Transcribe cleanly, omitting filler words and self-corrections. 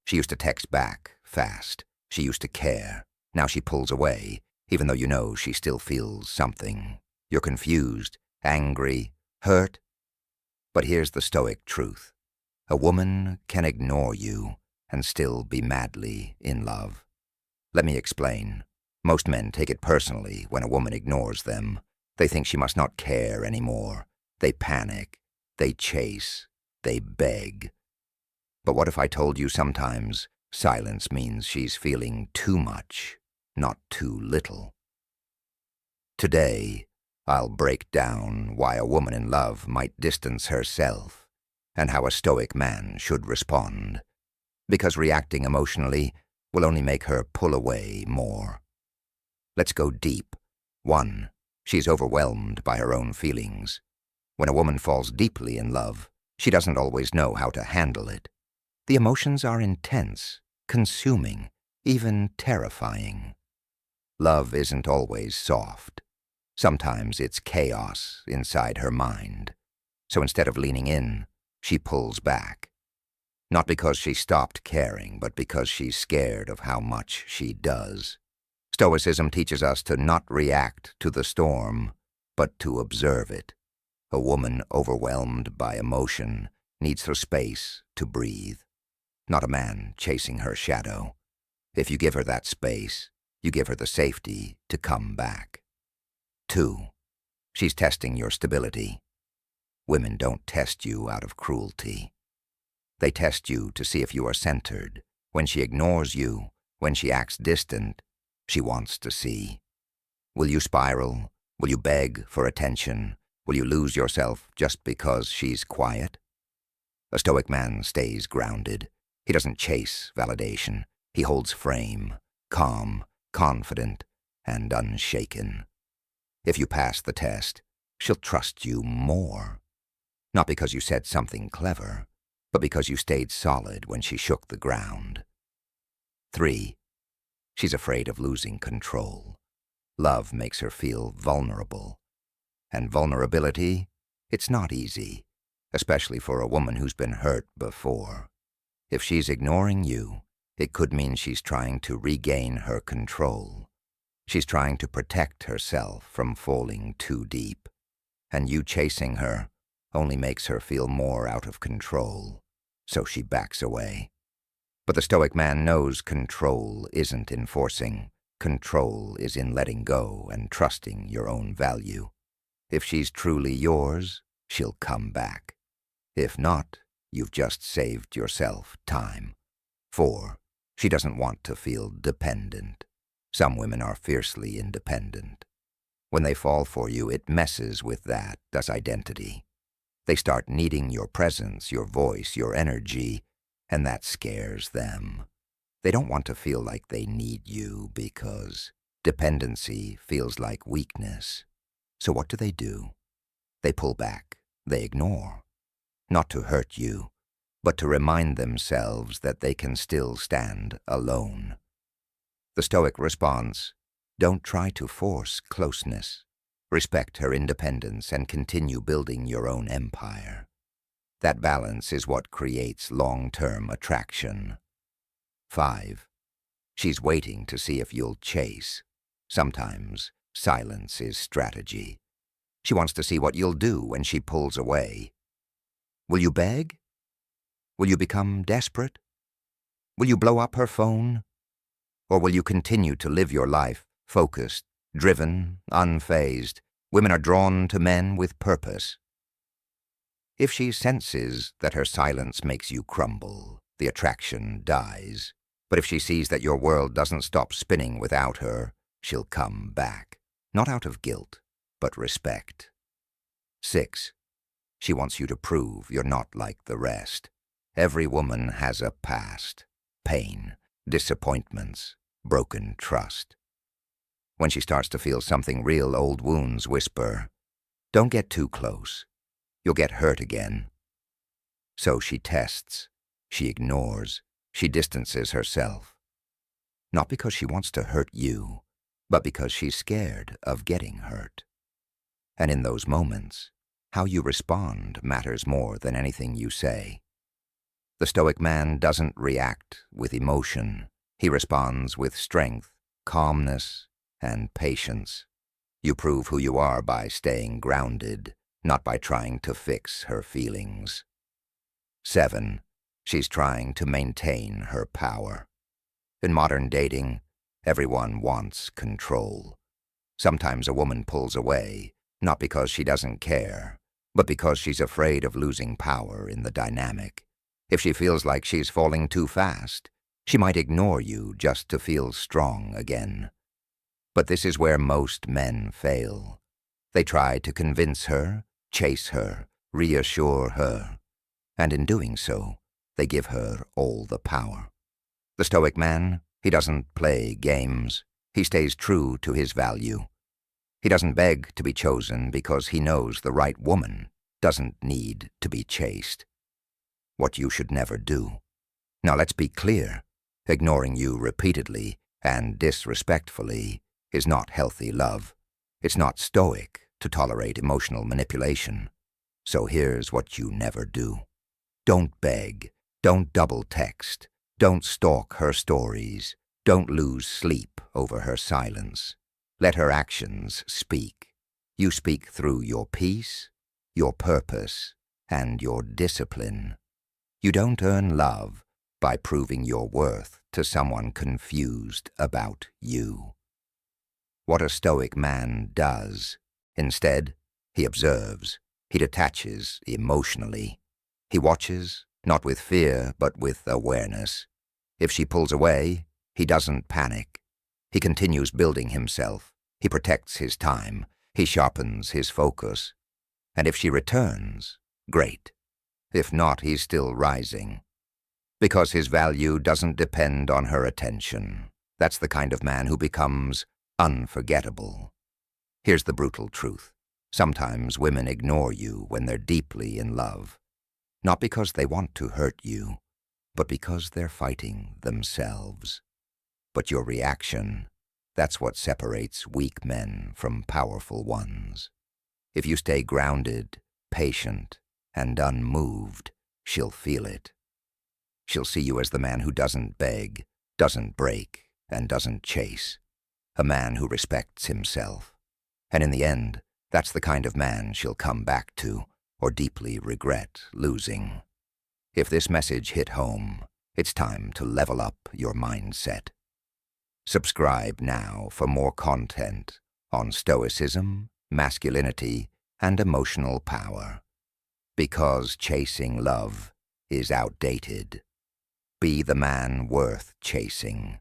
She used to text back, fast. She used to care. Now she pulls away, even though you know she still feels something. You're confused, angry, hurt. But here's the Stoic truth. A woman can ignore you and still be madly in love. Let me explain. Most men take it personally when a woman ignores them. They think she must not care anymore. They panic. They chase. They beg. But what if I told you sometimes silence means she's feeling too much, not too little? Today, I'll break down why a woman in love might distance herself and how a Stoic man should respond. Because reacting emotionally will only make her pull away more. Let's go deep. 1. She's overwhelmed by her own feelings. When a woman falls deeply in love, she doesn't always know how to handle it. The emotions are intense, consuming, even terrifying. Love isn't always soft. Sometimes it's chaos inside her mind. So instead of leaning in, she pulls back. Not because she stopped caring, but because she's scared of how much she does. Stoicism teaches us to not react to the storm, but to observe it. A woman overwhelmed by emotion needs her space to breathe, not a man chasing her shadow. If you give her that space, you give her the safety to come back. 2. She's testing your stability. Women don't test you out of cruelty. They test you to see if you are centered. When she ignores you, when she acts distant, she wants to see. Will you spiral? Will you beg for attention? Will you lose yourself just because she's quiet? A Stoic man stays grounded. He doesn't chase validation. He holds frame, calm, confident, and unshaken. If you pass the test, she'll trust you more. Not because you said something clever, but because you stayed solid when she shook the ground. 3. She's afraid of losing control. Love makes her feel vulnerable. And vulnerability, it's not easy, especially for a woman who's been hurt before. If she's ignoring you, it could mean she's trying to regain her control. She's trying to protect herself from falling too deep. And you chasing her only makes her feel more out of control, so she backs away. But the Stoic man knows control isn't in forcing. Control is in letting go and trusting your own value. If she's truly yours, she'll come back. If not, you've just saved yourself time. 4. She doesn't want to feel dependent. Some women are fiercely independent. When they fall for you, it messes with that as identity. They start needing your presence, your voice, your energy, and that scares them. They don't want to feel like they need you because dependency feels like weakness. So what do? They pull back, they ignore. Not to hurt you, but to remind themselves that they can still stand alone. The Stoic response: don't try to force closeness. Respect her independence and continue building your own empire. That balance is what creates long-term attraction. 5. She's waiting to see if you'll chase. Sometimes silence is strategy. She wants to see what you'll do when she pulls away. Will you beg? Will you become desperate? Will you blow up her phone? Or will you continue to live your life focused, driven, unfazed? Women are drawn to men with purpose. If she senses that her silence makes you crumble, the attraction dies. But if she sees that your world doesn't stop spinning without her, she'll come back. Not out of guilt, but respect. 6. She wants you to prove you're not like the rest. Every woman has a past, pain, disappointments, broken trust. When she starts to feel something real, old wounds whisper, "Don't get too close. You'll get hurt again." So she tests, she ignores, she distances herself. Not because she wants to hurt you, but because she's scared of getting hurt. And in those moments, how you respond matters more than anything you say. The Stoic man doesn't react with emotion. He responds with strength, calmness, and patience. You prove who you are by staying grounded, not by trying to fix her feelings. 7. She's trying to maintain her power. In modern dating, everyone wants control. Sometimes a woman pulls away, not because she doesn't care, but because she's afraid of losing power in the dynamic. If she feels like she's falling too fast, she might ignore you just to feel strong again. But this is where most men fail. They try to convince her, chase her, reassure her, and in doing so, they give her all the power. The Stoic man, he doesn't play games. He stays true to his value. He doesn't beg to be chosen because he knows the right woman doesn't need to be chased. What you should never do. Now let's be clear. Ignoring you repeatedly and disrespectfully is not healthy love. It's not stoic to tolerate emotional manipulation. So here's what you never do. Don't beg. Don't double text. Don't stalk her stories. Don't lose sleep over her silence. Let her actions speak. You speak through your peace, your purpose, and your discipline. You don't earn love by proving your worth to someone confused about you. What a Stoic man does. Instead, he observes. He detaches emotionally. He watches, not with fear, but with awareness. If she pulls away, he doesn't panic. He continues building himself. He protects his time. He sharpens his focus. And if she returns, great. If not, he's still rising. Because his value doesn't depend on her attention. That's the kind of man who becomes unforgettable. Here's the brutal truth. Sometimes women ignore you when they're deeply in love. Not because they want to hurt you, but because they're fighting themselves. But your reaction, that's what separates weak men from powerful ones. If you stay grounded, patient, and unmoved, she'll feel it. She'll see you as the man who doesn't beg, doesn't break, and doesn't chase. A man who respects himself. And in the end, that's the kind of man she'll come back to, or deeply regret losing. If this message hit home, it's time to level up your mindset. Subscribe now for more content on Stoicism, masculinity, and emotional power. Because chasing love is outdated. Be the man worth chasing.